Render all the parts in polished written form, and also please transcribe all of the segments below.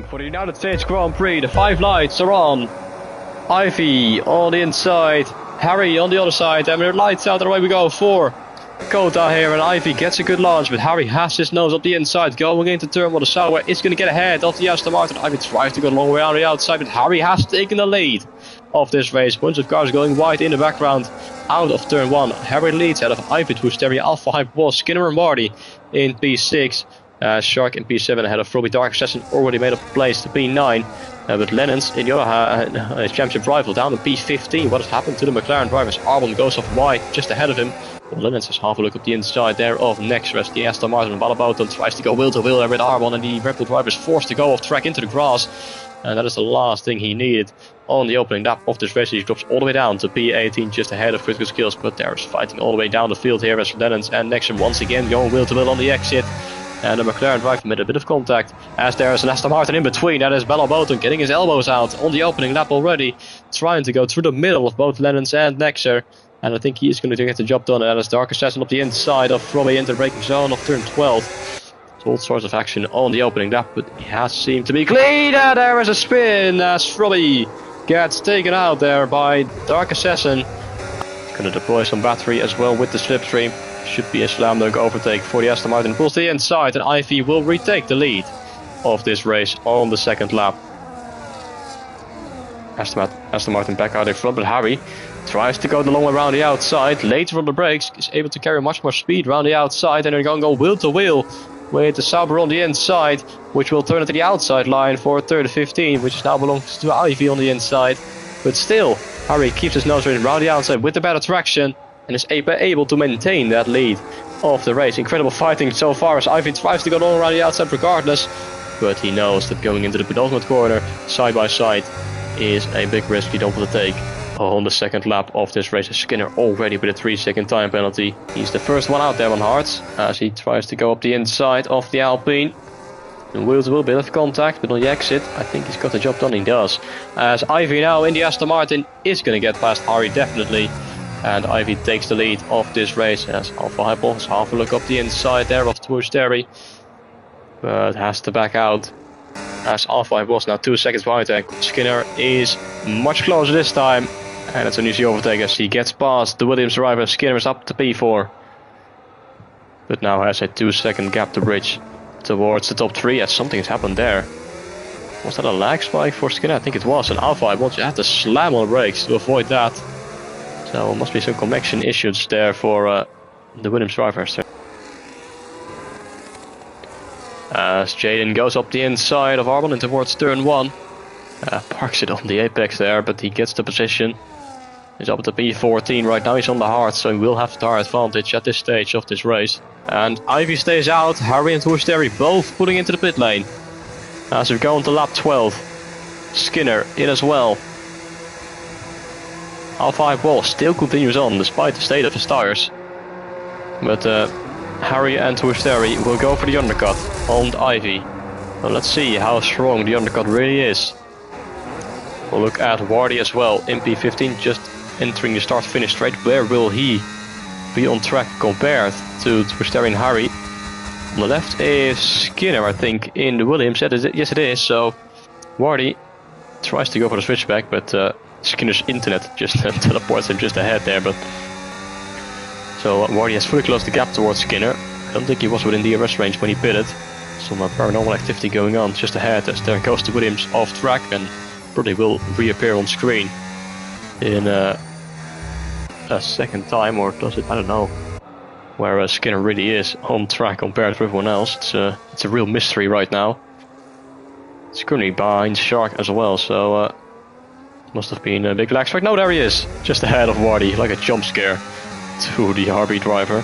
For the United States Grand Prix, the 5 lights are on. Ivy on the inside, Harry on the other side, and with lights out, and away we go for Kota here, and Ivy gets a good launch, but Harry has his nose up the inside, going into turn 1. The Sauer is going to get ahead of the Aston Martin. Ivy tries to go a long way on the outside, but Harry has taken the lead of this race. Bunch of cars going wide in the background out of turn 1. Harry leads out of Ivy to Sterry, Alpha Hype was Skinner and Marty in P6. Shark in P7 ahead of Robbie Dark Assassin, already made up place to P9. But Lennon's in the other championship rival down to P15. What has happened to the McLaren drivers? Arbon goes off wide just ahead of him. Well, Lennon's has half a look at the inside there of next rest. The Aston Martin Balaboton tries to go wheel to wheel there with Arbon, and the Red Bull driver is forced to go off track into the grass. And that is the last thing he needed on the opening lap of this race. He drops all the way down to P18 just ahead of Critical Skills, but there's fighting all the way down the field here as Lennon's and Nexon once again going wheel to wheel on the exit. And the McLaren driver made a bit of contact as there is an Aston Martin in between. That is Balaboton getting his elbows out on the opening lap already, trying to go through the middle of both Lennon's and Nexer. And I think he is going to get the job done. And that is Dark Assassin up the inside of Robbie into the braking zone of turn 12. It's all sorts of action on the opening lap, but he has seemed to be clean. And there is a spin as Robbie gets taken out there by Dark Assassin. Going to deploy some battery as well with the slipstream. Should be a slam dunk overtake for the Aston Martin. Pulls to the inside, and Ivy will retake the lead of this race on the second lap. Aston Martin back out in front, but Harry tries to go the long way around the outside. Later on the brakes, is able to carry much more speed around the outside, and they're going to go wheel to wheel with the Sauber on the inside, which will turn into the outside line for third 15, which now belongs to Ivy on the inside. But still, Harry keeps his nose around the outside with the better traction, and is able to maintain that lead of the race. Incredible fighting so far as Ivy tries to go long around the outside regardless, but he knows that going into the penultimate corner side by side is a big risk you don't want to take on the second lap of this race. Skinner already with a 3-second time penalty. He's the first one out there on hards as he tries to go up the inside of the Alpine. And wheels will bit of contact, but on the exit I think he's got the job done. He does, as Ivy now in the Aston Martin is going to get past Harry definitely. And Ivy takes the lead of this race as Alpha Hypel has half a look up the inside there of Terry, but has to back out as Alpha Hypel was now 2 seconds behind there. Skinner is much closer this time, and it's an easy overtake as he gets past the Williams driver. Skinner is up to P4, but now has a 2-second gap to bridge towards the top 3 as something has happened there. Was that a lag spike for Skinner? I think it was, and Alpha Hypel had to slam on the brakes to avoid that. So must be some connection issues there for the Williams drivers. As Jaden goes up the inside of Arbon and towards turn 1. Parks it on the apex there, but he gets the position. He's up to P14 right now, he's on the hard, so he will have the tire advantage at this stage of this race. And Ivy stays out, Harry and Terry both pulling into the pit lane. As we go on to lap 12. Skinner in as well. Alpha Hypel still continues on despite the state of his tires. But Harry and Terry will go for the undercut on Ivy. Well, let's see how strong the undercut really is. We'll look at Wardy as well in P15, just entering the start-finish straight. Where will he be on track compared to Terry and Harry? On the left is Skinner, I think, in the Williams. Yes, it is. So Wardy tries to go for the switchback, but Skinner's internet just teleports him just ahead there. But so Wardy has fully closed the gap towards Skinner. I don't think he was within the arrest range when he pitted. Some paranormal activity going on just ahead as there goes the Williams off track and probably will reappear on screen in a second time, or does it? I don't know. Where Skinner really is on track compared to everyone else. It's a real mystery right now. It's currently behind Shark as well, so must have been a big lag strike. No, there he is, just ahead of Wardy, like a jump scare to the RB driver,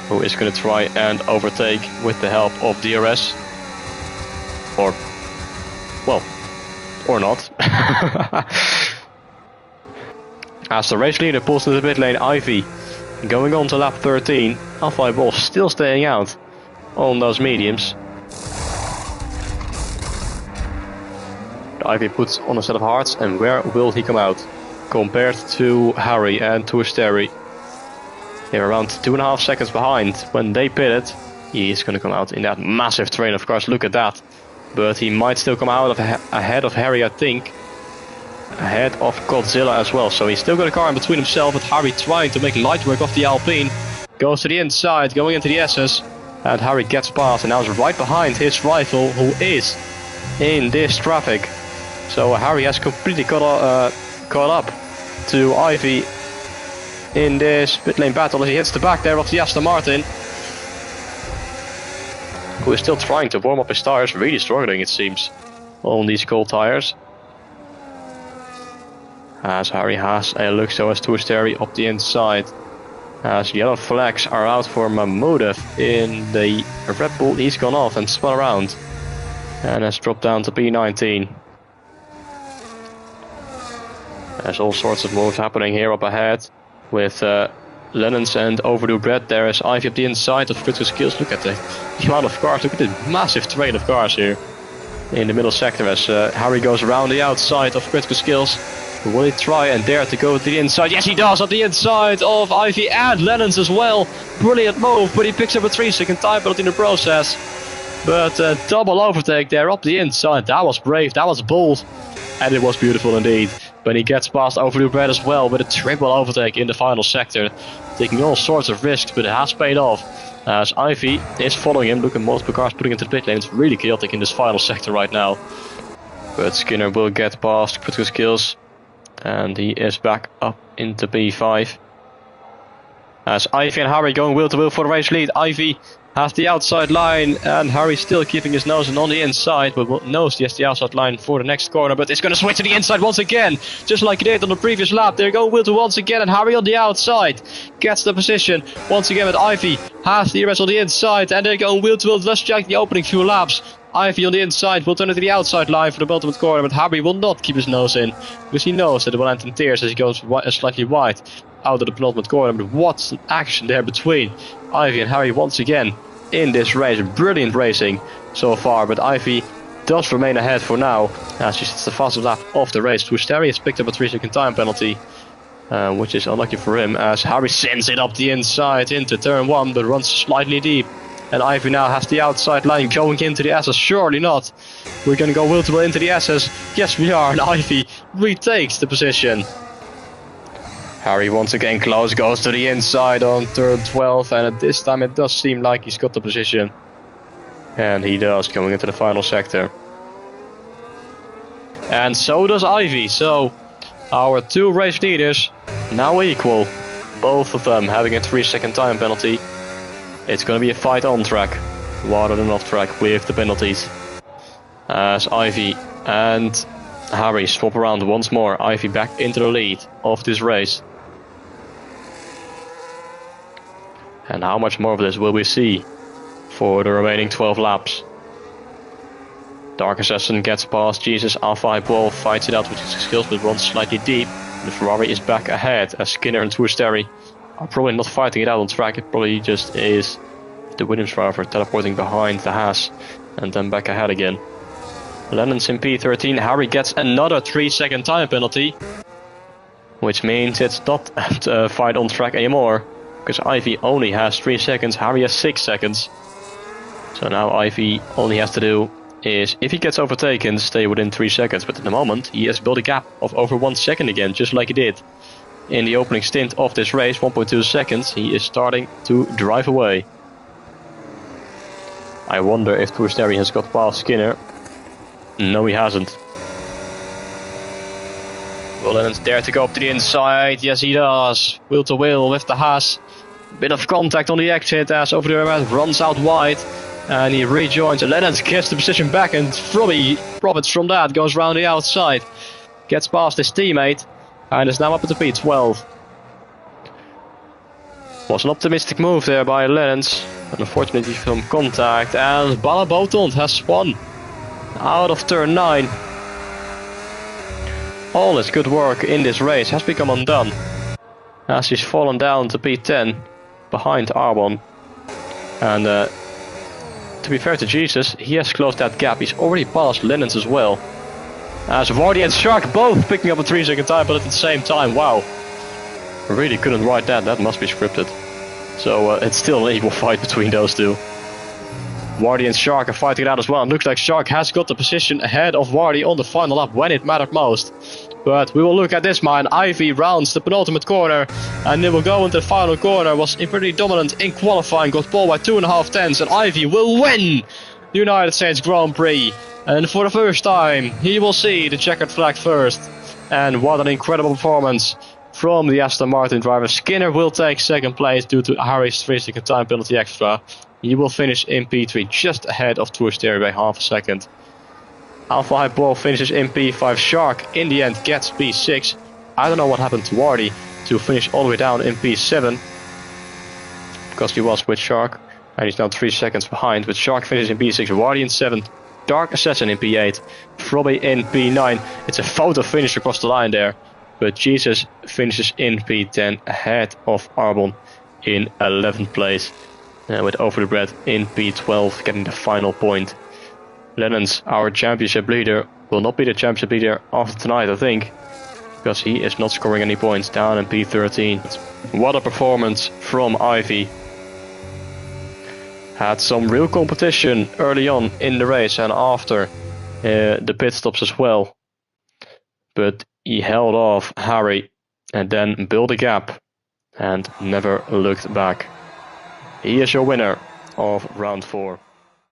who is going to try and overtake with the help of DRS. Or, well, or not. As the race leader pulls to the pit lane, Ivy going on to lap 13. Alpha Hypel still staying out on those mediums. Ivy puts on a set of hards, and where will he come out compared to Harry and Terry? They're around 2.5 seconds behind when they pitted. He is going to come out in that massive train of cars. Look at that. But he might still come out of ahead of Harry, I think. Ahead of Godzilla as well. So he's still got a car in between himself, but Harry trying to make light work of the Alpine. Goes to the inside, going into the SS. And Harry gets past and now is right behind his rival, who is in this traffic. So Harry has completely caught up to Ivy in this pit lane battle as he hits the back there of the Aston Martin, who is still trying to warm up his tires, really struggling it seems on these cold tires. As Harry has a look so as to Asteri up the inside. As yellow flags are out for Mahmoudev in the Red Bull, he's gone off and spun around and has dropped down to P19. There's all sorts of moves happening here up ahead with Lennons and Overdue Brett. There is Ivy up the inside of Critical Skills. Look at the amount of cars, look at this massive train of cars here in the middle sector as Harry goes around the outside of Critical Skills. Will he try and dare to go to the inside? Yes, he does, at the inside of Ivy and Lennons as well. Brilliant move, but he picks up a 3-second time penalty in the process. But double overtake there up the inside. That was brave, that was bold. And it was beautiful indeed. But he gets past Overdue Brett as well with a triple overtake in the final sector. Taking all sorts of risks, but it has paid off. As Ivy is following him. Look at multiple cars putting into the pit lane. It's really chaotic in this final sector right now. But Skinner will get past Critical Skills. And he is back up into P5. As Ivy and Harry going wheel to wheel for the race lead. Ivy has the outside line and Harry still keeping his nose on the inside, but knows he has the outside line for the next corner, but it's going to switch to the inside once again, just like he did on the previous lap. They're going wheel to once again and Harry on the outside gets the position once again, with Ivy has the rest on the inside and they're going wheel to wheel. Let's check the opening few laps. Ivy on the inside will turn it to the outside line for the ultimate corner, but Harry will not keep his nose in because he knows that it will end in tears as he goes slightly wide out of the penultimate corner. But what's an action there between Ivy and Harry once again in this race. Brilliant racing so far, but Ivy does remain ahead for now as she sits the fastest lap of the race. Asteri has picked up a 3-second time penalty, which is unlucky for him as Harry sends it up the inside into turn 1 but runs slightly deep. And Ivy now has the outside line going into the SS. Surely not. We're going to go wheel to wheel into the SS. Yes, we are. And Ivy retakes the position. Harry once again close, goes to the inside on turn 12. And at this time it does seem like he's got the position. And he does, going into the final sector. And so does Ivy. So our two race leaders now equal. Both of them having a 3-second time penalty. It's going to be a fight on track rather than off track with the penalties. As Ivy and Harry swap around once more. Ivy back into the lead of this race. And how much more of this will we see for the remaining 12 laps? Dark Assassin gets past Jesus. R5 Ball fights it out with his skills but runs slightly deep. The Ferrari is back ahead as Skinner and Asteri are probably not fighting it out on track. It probably just is the Williams driver teleporting behind the Haas and then back ahead again. Lennon's in P13. Harry gets another 3-second time penalty, which means it's not a fight on track anymore because Ivy only has 3 seconds, Harry has 6 seconds. So now Ivy only has to do is, if he gets overtaken, stay within 3 seconds. But at the moment he has built a gap of over 1 second again, just like he did in the opening stint of this race. 1.2 seconds. He is starting to drive away. I wonder if Asteri has got past Skinner. No, he hasn't. Will Lennon's dare to go up to the inside? Yes, he does. Wheel to wheel with the Haas. Bit of contact on the exit as Overdue Brett runs out wide. And he rejoins. And Lennon's gets the position back and Frobby profits from that. Goes round the outside. Gets past his teammate. And is now up at the P12. Was an optimistic move there by Lennons. And unfortunately some contact. And Balabotant has won out of turn 9. All his good work in this race has become undone, as he's fallen down to P10 behind Arbon. And to be fair to Jesus, he has closed that gap. He's already passed Lennons as well. As Vardy and Shark both picking up a 3-second time, but at the same time, wow. Really couldn't write that, that must be scripted. So it's still an equal fight between those two. Wardy and Shark are fighting it out as well. It looks like Shark has got the position ahead of Wardy on the final lap when it mattered most. But we will look at this man. Ivy rounds the penultimate corner and it will go into the final corner. Was pretty dominant in qualifying, got pole by 2.5 tenths, and Ivy will win the United States Grand Prix. And for the first time, he will see the checkered flag first. And what an incredible performance from the Aston Martin driver. Skinner will take second place due to Harry's 3-second time penalty extra. He will finish in P3 just ahead of Tour Stereo by half a second. Alpha Hypo finishes in P5. Shark in the end gets P6. I don't know what happened to Wardy to finish all the way down in P7. Because he was with Shark. And he's now 3 seconds behind. But Shark finishes in P6. Wardy in 7th. Dark Assassin in P8. Frobby in P9. It's a photo finish across the line there. But Jesus finishes in P10 ahead of Arbon in 11th place. With Over the Bread in P12 getting the final point. Lennon's, our championship leader, will not be the championship leader after tonight, I think. Because he is not scoring any points, down in P13. What a performance from Ivy. Had some real competition early on in the race and after the pit stops as well. But he held off Harry and then built a gap and never looked back. He is your winner of round 4.